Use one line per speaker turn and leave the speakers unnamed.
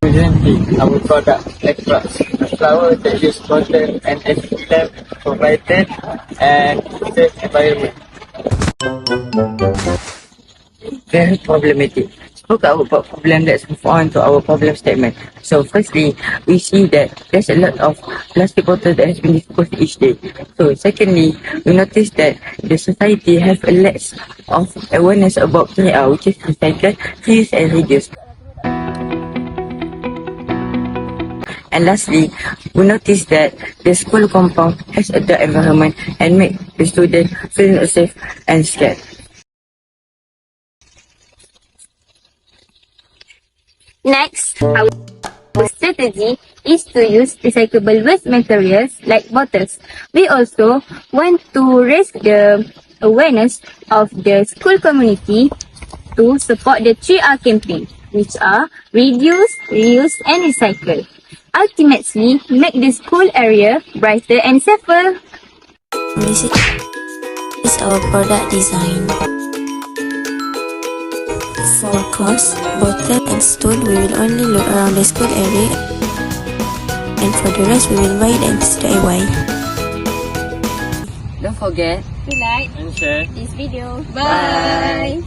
representing our product like flower that use cotton and lamp for brighten and safe environment. Very problematic. Spoke about problem. Let's move on to our problem statement. So firstly, we see that there's a lot of plastic bottles that has been disposed each day. So secondly, we notice that the society have a lack of awareness about PR, which is recycle, reuse and reduce. And lastly, we notice that the school compound has a dark environment and make the student feel not safe and scared.
Next, our strategy is to use recyclable waste materials like bottles. We also want to raise the awareness of the school community to support the 3R campaign, which are reduce, reuse and recycle. Ultimately, make the school area brighter and safer.
This is our product design. For cost, bottle and stool, we will only look around the school area, and for the rest we will buy them DIY.
Don't forget
to like
And share
this video.
Bye.